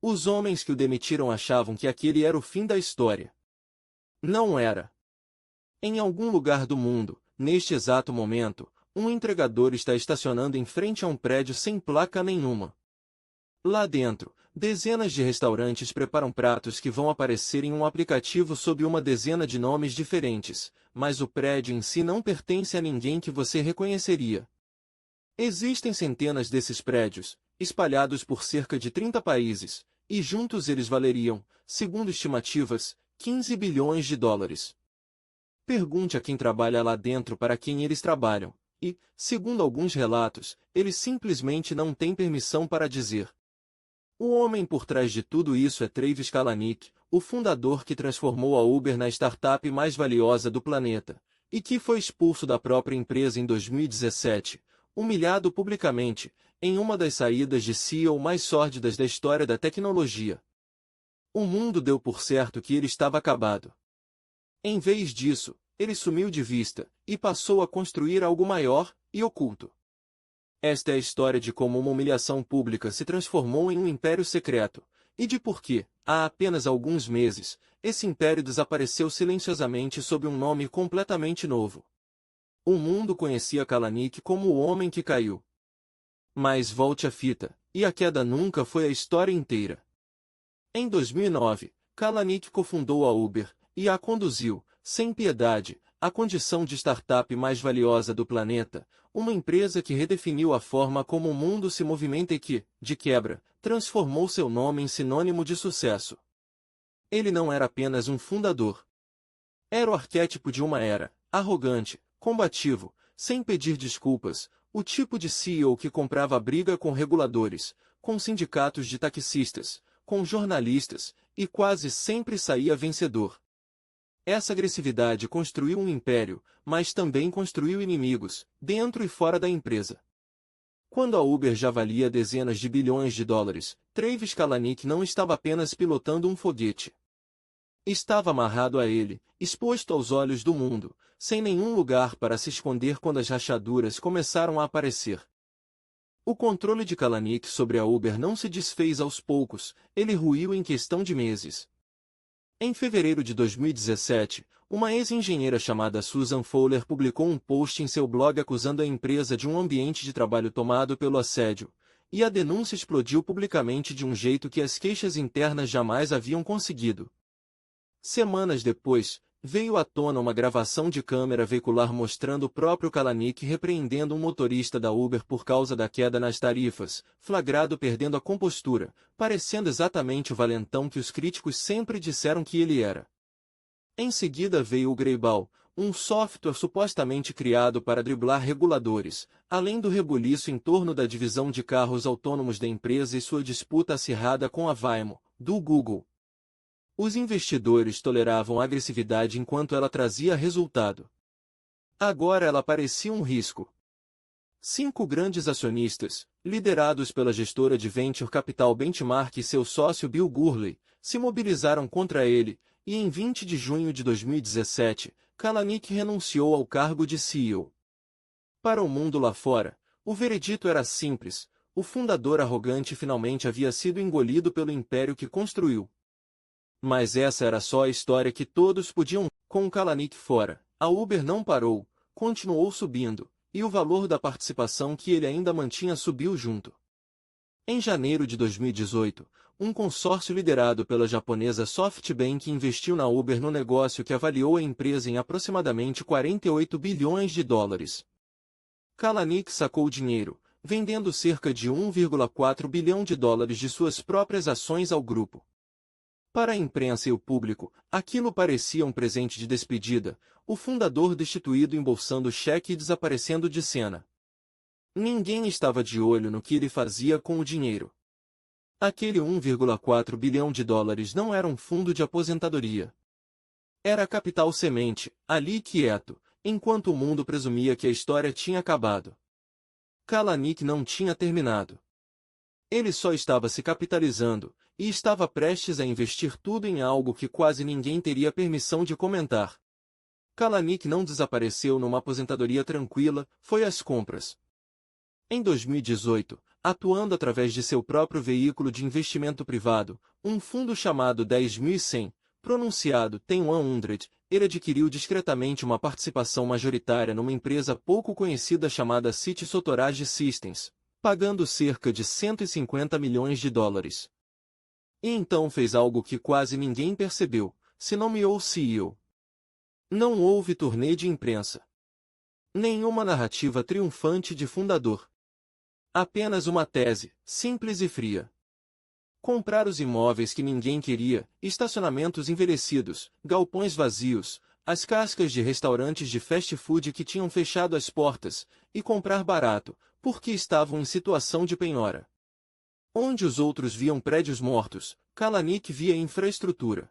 Os homens que o demitiram achavam que aquele era o fim da história. Não era. Em algum lugar do mundo, neste exato momento, um entregador está estacionando em frente a um prédio sem placa nenhuma. Lá dentro, dezenas de restaurantes preparam pratos que vão aparecer em um aplicativo sob uma dezena de nomes diferentes, mas o prédio em si não pertence a ninguém que você reconheceria. Existem centenas desses prédios, espalhados por cerca de 30 países, e juntos eles valeriam, segundo estimativas, 15 bilhões de dólares. Pergunte a quem trabalha lá dentro para quem eles trabalham, e, segundo alguns relatos, eles simplesmente não têm permissão para dizer. O homem por trás de tudo isso é Travis Kalanick, o fundador que transformou a Uber na startup mais valiosa do planeta, e que foi expulso da própria empresa em 2017, humilhado publicamente, em uma das saídas de CEO mais sórdidas da história da tecnologia. O mundo deu por certo que ele estava acabado. Em vez disso, ele sumiu de vista, e passou a construir algo maior e oculto. Esta é a história de como uma humilhação pública se transformou em um império secreto, e de por que, há apenas alguns meses, esse império desapareceu silenciosamente sob um nome completamente novo. O mundo conhecia Kalanick como o homem que caiu. Mas volte a fita, e a queda nunca foi a história inteira. Em 2009, Kalanick cofundou a Uber, e a conduziu, sem piedade, à condição de startup mais valiosa do planeta, uma empresa que redefiniu a forma como o mundo se movimenta e que, de quebra, transformou seu nome em sinônimo de sucesso. Ele não era apenas um fundador. Era o arquétipo de uma era, arrogante, combativo, sem pedir desculpas, o tipo de CEO que comprava briga com reguladores, com sindicatos de taxistas, com jornalistas, e quase sempre saía vencedor. Essa agressividade construiu um império, mas também construiu inimigos, dentro e fora da empresa. Quando a Uber já valia dezenas de bilhões de dólares, Travis Kalanick não estava apenas pilotando um foguete. Estava amarrado a ele, exposto aos olhos do mundo, sem nenhum lugar para se esconder quando as rachaduras começaram a aparecer. O controle de Kalanick sobre a Uber não se desfez aos poucos, ele ruiu em questão de meses. Em fevereiro de 2017, uma ex-engenheira chamada Susan Fowler publicou um post em seu blog acusando a empresa de um ambiente de trabalho tomado pelo assédio, e a denúncia explodiu publicamente de um jeito que as queixas internas jamais haviam conseguido. Semanas depois, veio à tona uma gravação de câmera veicular mostrando o próprio Kalanick repreendendo um motorista da Uber por causa da queda nas tarifas, flagrado perdendo a compostura, parecendo exatamente o valentão que os críticos sempre disseram que ele era. Em seguida veio o Greyball, um software supostamente criado para driblar reguladores, além do rebuliço em torno da divisão de carros autônomos da empresa e sua disputa acirrada com a Waymo, do Google. Os investidores toleravam a agressividade enquanto ela trazia resultado. Agora ela parecia um risco. 5 grandes acionistas, liderados pela gestora de venture capital Benchmark e seu sócio Bill Gurley, se mobilizaram contra ele, e em 20 de junho de 2017, Kalanick renunciou ao cargo de CEO. Para o mundo lá fora, o veredito era simples: o fundador arrogante finalmente havia sido engolido pelo império que construiu. Mas essa era só a história que todos podiam. Com o Kalanick fora, a Uber não parou, continuou subindo, e o valor da participação que ele ainda mantinha subiu junto. Em janeiro de 2018, um consórcio liderado pela japonesa SoftBank investiu na Uber no negócio que avaliou a empresa em aproximadamente 48 bilhões de dólares. Kalanick sacou o dinheiro, vendendo cerca de 1,4 bilhão de dólares de suas próprias ações ao grupo. Para a imprensa e o público, aquilo parecia um presente de despedida, o fundador destituído embolsando o cheque e desaparecendo de cena. Ninguém estava de olho no que ele fazia com o dinheiro. Aquele 1,4 bilhão de dólares não era um fundo de aposentadoria. Era capital semente, ali quieto, enquanto o mundo presumia que a história tinha acabado. Kalanick não tinha terminado. Ele só estava se capitalizando, e estava prestes a investir tudo em algo que quase ninguém teria permissão de comentar. Kalanick não desapareceu numa aposentadoria tranquila, foi às compras. Em 2018, atuando através de seu próprio veículo de investimento privado, um fundo chamado 10.100, pronunciado 10.100, ele adquiriu discretamente uma participação majoritária numa empresa pouco conhecida chamada City Storage Systems, pagando cerca de 150 milhões de dólares. E então fez algo que quase ninguém percebeu, se nomeou CEO. Não houve turnê de imprensa. Nenhuma narrativa triunfante de fundador. Apenas uma tese, simples e fria. Comprar os imóveis que ninguém queria, estacionamentos envelhecidos, galpões vazios, as cascas de restaurantes de fast food que tinham fechado as portas, e comprar barato, porque estavam em situação de penhora. Onde os outros viam prédios mortos, Kalanick via infraestrutura.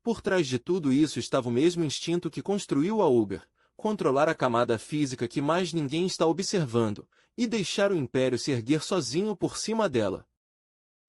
Por trás de tudo isso estava o mesmo instinto que construiu a Uber, controlar a camada física que mais ninguém está observando, e deixar o império se erguer sozinho por cima dela.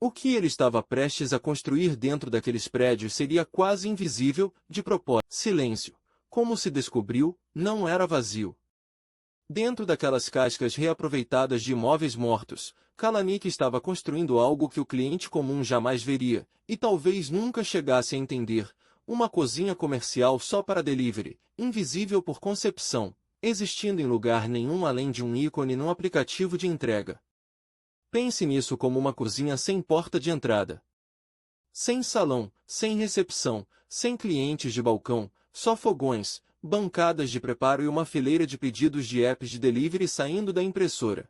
O que ele estava prestes a construir dentro daqueles prédios seria quase invisível, de propósito. Silêncio. Como se descobriu, não era vazio. Dentro daquelas cascas reaproveitadas de imóveis mortos, Kalanick estava construindo algo que o cliente comum jamais veria, e talvez nunca chegasse a entender, uma cozinha comercial só para delivery, invisível por concepção, existindo em lugar nenhum além de um ícone num aplicativo de entrega. Pense nisso como uma cozinha sem porta de entrada. Sem salão, sem recepção, sem clientes de balcão, só fogões, bancadas de preparo e uma fileira de pedidos de apps de delivery saindo da impressora.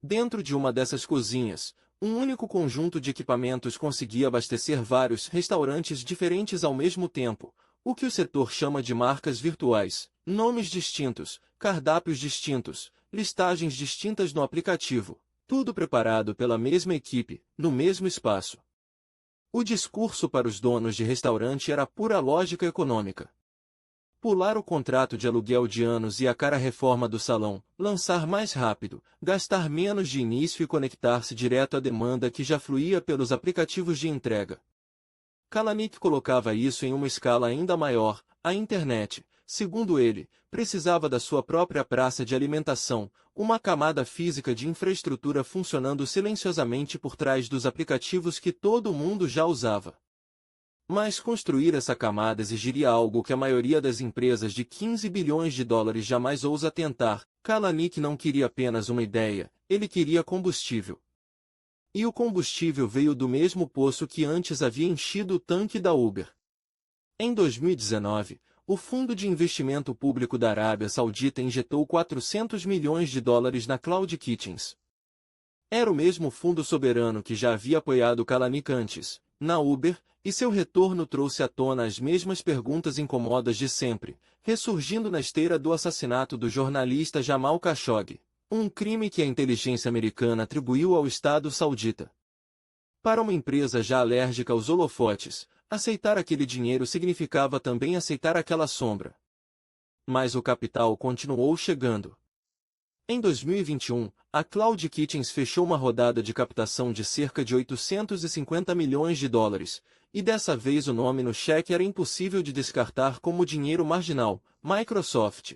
Dentro de uma dessas cozinhas, um único conjunto de equipamentos conseguia abastecer vários restaurantes diferentes ao mesmo tempo, o que o setor chama de marcas virtuais, nomes distintos, cardápios distintos, listagens distintas no aplicativo, tudo preparado pela mesma equipe, no mesmo espaço. O discurso para os donos de restaurante era pura lógica econômica. Pular o contrato de aluguel de anos e a cara reforma do salão, lançar mais rápido, gastar menos de início e conectar-se direto à demanda que já fluía pelos aplicativos de entrega. Kalanick colocava isso em uma escala ainda maior, a internet, segundo ele, precisava da sua própria praça de alimentação, uma camada física de infraestrutura funcionando silenciosamente por trás dos aplicativos que todo mundo já usava. Mas construir essa camada exigiria algo que a maioria das empresas de 15 bilhões de dólares jamais ousa tentar. Kalanick não queria apenas uma ideia, ele queria combustível. E o combustível veio do mesmo poço que antes havia enchido o tanque da Uber. Em 2019, o Fundo de Investimento Público da Arábia Saudita injetou 400 milhões de dólares na Cloud Kitchens. Era o mesmo fundo soberano que já havia apoiado Kalanick antes, na Uber, e seu retorno trouxe à tona as mesmas perguntas incômodas de sempre, ressurgindo na esteira do assassinato do jornalista Jamal Khashoggi, um crime que a inteligência americana atribuiu ao Estado saudita. Para uma empresa já alérgica aos holofotes, aceitar aquele dinheiro significava também aceitar aquela sombra. Mas o capital continuou chegando. Em 2021, a Cloud Kitchens fechou uma rodada de captação de cerca de 850 milhões de dólares, e dessa vez o nome no cheque era impossível de descartar como dinheiro marginal, Microsoft.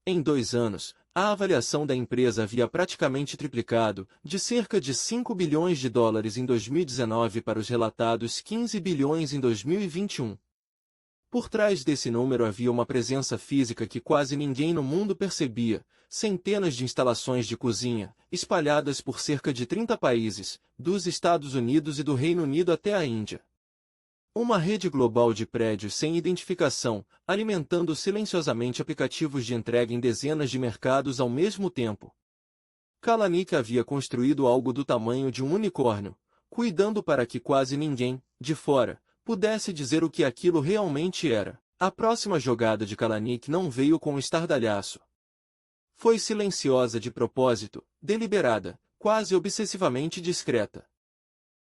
Em 2 anos, a avaliação da empresa havia praticamente triplicado, de cerca de 5 bilhões de dólares em 2019 para os relatados 15 bilhões em 2021. Por trás desse número havia uma presença física que quase ninguém no mundo percebia, centenas de instalações de cozinha, espalhadas por cerca de 30 países, dos Estados Unidos e do Reino Unido até a Índia. Uma rede global de prédios sem identificação, alimentando silenciosamente aplicativos de entrega em dezenas de mercados ao mesmo tempo. Kalanick havia construído algo do tamanho de um unicórnio, cuidando para que quase ninguém, de fora, pudesse dizer o que aquilo realmente era. A próxima jogada de Kalanick não veio com um estardalhaço. Foi silenciosa de propósito, deliberada, quase obsessivamente discreta.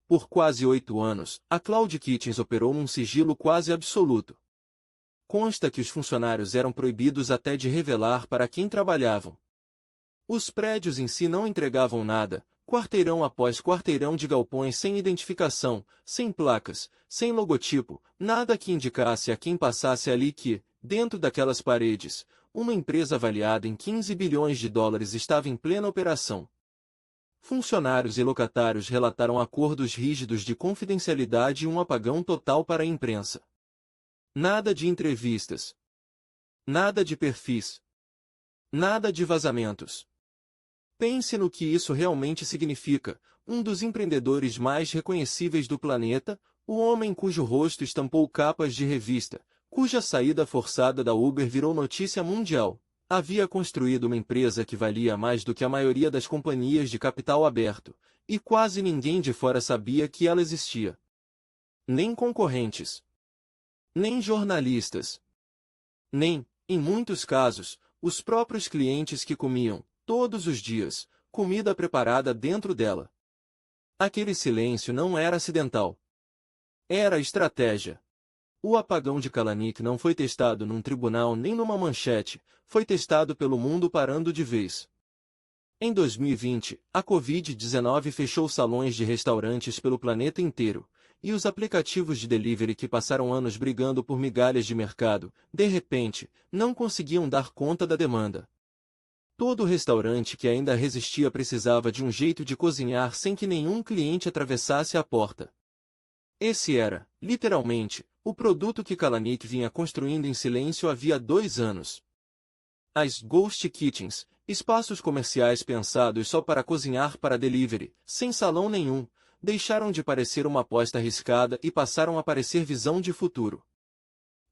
Por quase 8 anos, a Cloud Kitchens operou num sigilo quase absoluto. Consta que os funcionários eram proibidos até de revelar para quem trabalhavam. Os prédios em si não entregavam nada, quarteirão após quarteirão de galpões sem identificação, sem placas, sem logotipo, nada que indicasse a quem passasse ali que, dentro daquelas paredes, uma empresa avaliada em 15 bilhões de dólares estava em plena operação. Funcionários e locatários relataram acordos rígidos de confidencialidade e um apagão total para a imprensa. Nada de entrevistas. Nada de perfis. Nada de vazamentos. Pense no que isso realmente significa. Um dos empreendedores mais reconhecíveis do planeta, o homem cujo rosto estampou capas de revista, cuja saída forçada da Uber virou notícia mundial, havia construído uma empresa que valia mais do que a maioria das companhias de capital aberto, e quase ninguém de fora sabia que ela existia. Nem concorrentes. Nem jornalistas. Nem, em muitos casos, os próprios clientes que comiam, todos os dias, comida preparada dentro dela. Aquele silêncio não era acidental. Era estratégia. O apagão de Kalanick não foi testado num tribunal nem numa manchete, foi testado pelo mundo parando de vez. Em 2020, a Covid-19 fechou salões de restaurantes pelo planeta inteiro, e os aplicativos de delivery que passaram anos brigando por migalhas de mercado, de repente, não conseguiam dar conta da demanda. Todo restaurante que ainda resistia precisava de um jeito de cozinhar sem que nenhum cliente atravessasse a porta. Esse era, literalmente, o produto que Kalanick vinha construindo em silêncio havia 2 anos. As Ghost Kitchens, espaços comerciais pensados só para cozinhar para delivery, sem salão nenhum, deixaram de parecer uma aposta arriscada e passaram a parecer visão de futuro.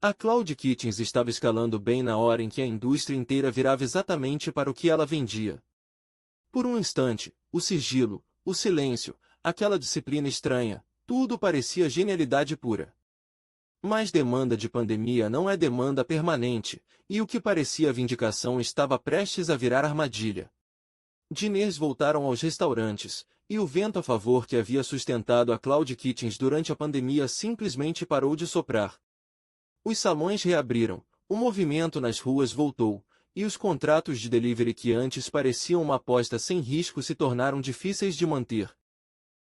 A Cloud Kitchens estava escalando bem na hora em que a indústria inteira virava exatamente para o que ela vendia. Por um instante, o sigilo, o silêncio, aquela disciplina estranha, tudo parecia genialidade pura. Mas demanda de pandemia não é demanda permanente, e o que parecia vindicação estava prestes a virar armadilha. Diners voltaram aos restaurantes, e o vento a favor que havia sustentado a Cloud Kitchens durante a pandemia simplesmente parou de soprar. Os salões reabriram, o movimento nas ruas voltou, e os contratos de delivery que antes pareciam uma aposta sem risco se tornaram difíceis de manter.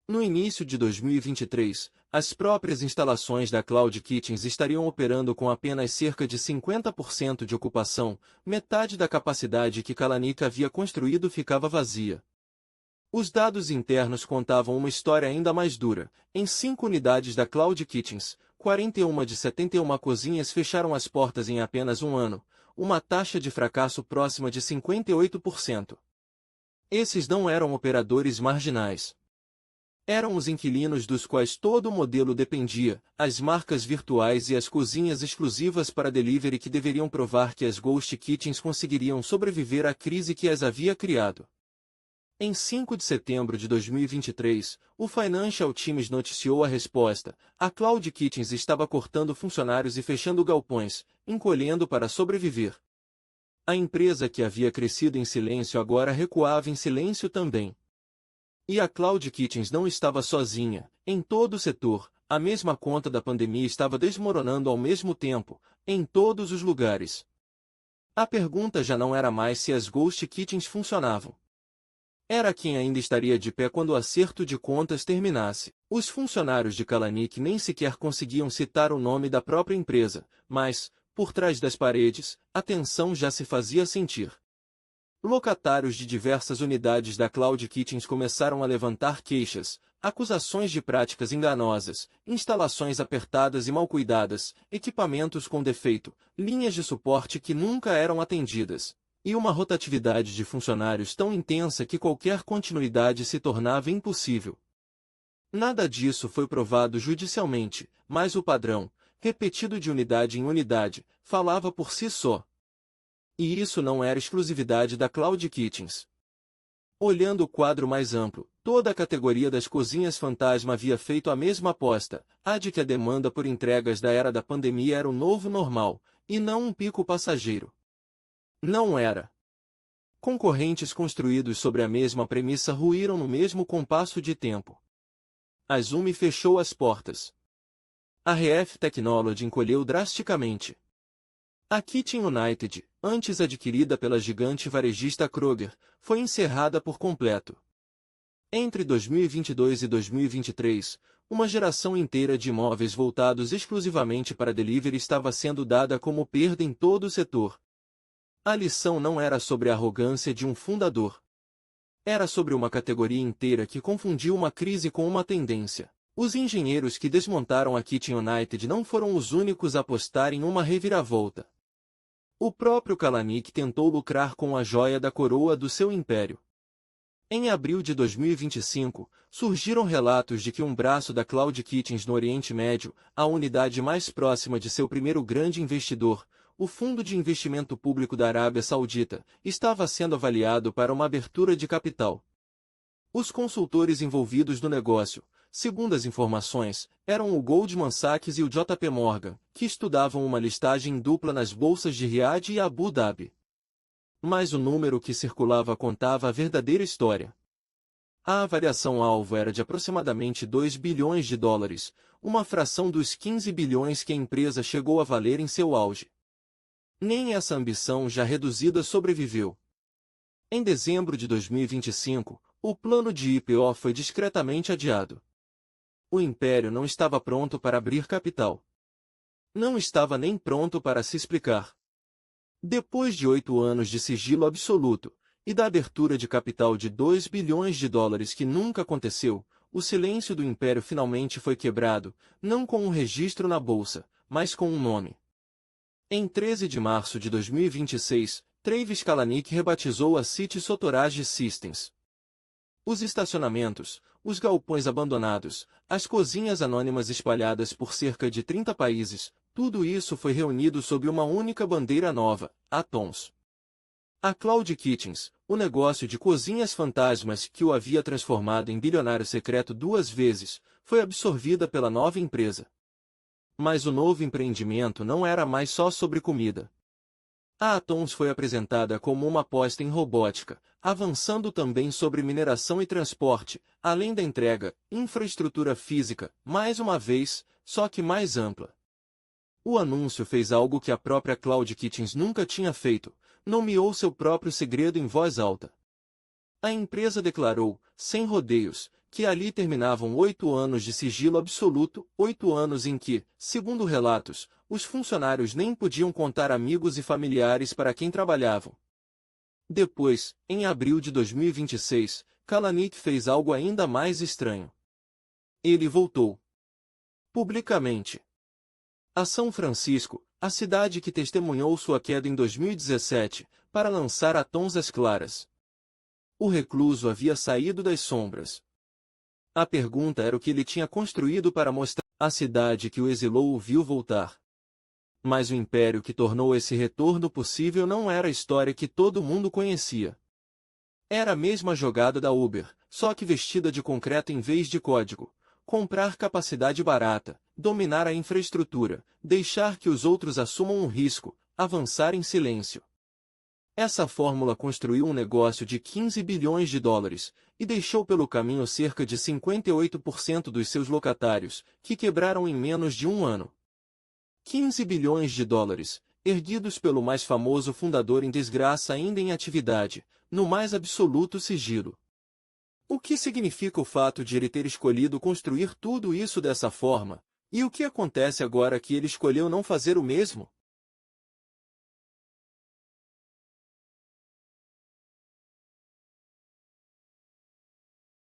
No início de 2023, as próprias instalações da Cloud Kitchens estariam operando com apenas cerca de 50% de ocupação, metade da capacidade que Kalanick havia construído ficava vazia. Os dados internos contavam uma história ainda mais dura. Em 5 unidades da Cloud Kitchens, 41 de 71 cozinhas fecharam as portas em apenas um ano, uma taxa de fracasso próxima de 58%. Esses não eram operadores marginais. Eram os inquilinos dos quais todo o modelo dependia, as marcas virtuais e as cozinhas exclusivas para delivery que deveriam provar que as Ghost Kitchens conseguiriam sobreviver à crise que as havia criado. Em 5 de setembro de 2023, o Financial Times noticiou a resposta. A Cloud Kitchens estava cortando funcionários e fechando galpões, encolhendo para sobreviver. A empresa que havia crescido em silêncio agora recuava em silêncio também. E a Cloud Kitchens não estava sozinha. Em todo o setor, a mesma conta da pandemia estava desmoronando ao mesmo tempo, em todos os lugares. A pergunta já não era mais se as Ghost Kitchens funcionavam. Era quem ainda estaria de pé quando o acerto de contas terminasse. Os funcionários de Kalanick nem sequer conseguiam citar o nome da própria empresa, mas, por trás das paredes, a tensão já se fazia sentir. Locatários de diversas unidades da Cloud Kitchens começaram a levantar queixas, acusações de práticas enganosas, instalações apertadas e mal cuidadas, equipamentos com defeito, linhas de suporte que nunca eram atendidas, e uma rotatividade de funcionários tão intensa que qualquer continuidade se tornava impossível. Nada disso foi provado judicialmente, mas o padrão, repetido de unidade em unidade, falava por si só. E isso não era exclusividade da Cloud Kitchens. Olhando o quadro mais amplo, toda a categoria das cozinhas fantasma havia feito a mesma aposta, a de que a demanda por entregas da era da pandemia era o novo normal, e não um pico passageiro. Não era. Concorrentes construídos sobre a mesma premissa ruíram no mesmo compasso de tempo. A Zoom fechou as portas. A RF Technology encolheu drasticamente. A Kitchen United, antes adquirida pela gigante varejista Kroger, foi encerrada por completo. Entre 2022 e 2023, uma geração inteira de imóveis voltados exclusivamente para delivery estava sendo dada como perda em todo o setor. A lição não era sobre a arrogância de um fundador. Era sobre uma categoria inteira que confundiu uma crise com uma tendência. Os engenheiros que desmontaram a Kitchen United não foram os únicos a apostar em uma reviravolta. O próprio Kalanick tentou lucrar com a joia da coroa do seu império. Em abril de 2025, surgiram relatos de que um braço da Cloud Kitchens no Oriente Médio, a unidade mais próxima de seu primeiro grande investidor, o Fundo de Investimento Público da Arábia Saudita, estava sendo avaliado para uma abertura de capital. Os consultores envolvidos no negócio, segundo as informações, eram o Goldman Sachs e o JP Morgan, que estudavam uma listagem dupla nas bolsas de Riad e Abu Dhabi. Mas o número que circulava contava a verdadeira história. A avaliação-alvo era de aproximadamente 2 bilhões de dólares, uma fração dos 15 bilhões que a empresa chegou a valer em seu auge. Nem essa ambição já reduzida sobreviveu. Em dezembro de 2025, o plano de IPO foi discretamente adiado. O império não estava pronto para abrir capital. Não estava nem pronto para se explicar. Depois de 8 anos de sigilo absoluto, e da abertura de capital de 2 bilhões de dólares que nunca aconteceu, o silêncio do império finalmente foi quebrado, não com um registro na bolsa, mas com um nome. Em 13 de março de 2026, Travis Kalanick rebatizou a City Storage Systems. Os estacionamentos, os galpões abandonados, as cozinhas anônimas espalhadas por cerca de 30 países, tudo isso foi reunido sob uma única bandeira nova, a Tons. A Cloud Kitchens, o negócio de cozinhas fantasmas que o havia transformado em bilionário secreto 2 vezes, foi absorvida pela nova empresa. Mas o novo empreendimento não era mais só sobre comida. A Atons foi apresentada como uma aposta em robótica, avançando também sobre mineração e transporte, além da entrega, infraestrutura física, mais uma vez, só que mais ampla. O anúncio fez algo que a própria Cloud Kitchens nunca tinha feito, nomeou seu próprio segredo em voz alta. A empresa declarou, sem rodeios, que ali terminavam 8 anos de sigilo absoluto, 8 anos em que, segundo relatos, os funcionários nem podiam contar amigos e familiares para quem trabalhavam. Depois, em abril de 2026, Kalanick fez algo ainda mais estranho. Ele voltou. Publicamente. A São Francisco, a cidade que testemunhou sua queda em 2017, para lançar a Tons às claras. O recluso havia saído das sombras. A pergunta era o que ele tinha construído para mostrar a cidade que o exilou o viu voltar. Mas o império que tornou esse retorno possível não era a história que todo mundo conhecia. Era a mesma jogada da Uber, só que vestida de concreto em vez de código. Comprar capacidade barata, dominar a infraestrutura, deixar que os outros assumam um risco, avançar em silêncio. Essa fórmula construiu um negócio de 15 bilhões de dólares, e deixou pelo caminho cerca de 58% dos seus locatários, que quebraram em menos de um ano. 15 bilhões de dólares, erguidos pelo mais famoso fundador em desgraça ainda em atividade, no mais absoluto sigilo. O que significa o fato de ele ter escolhido construir tudo isso dessa forma, e o que acontece agora que ele escolheu não fazer o mesmo?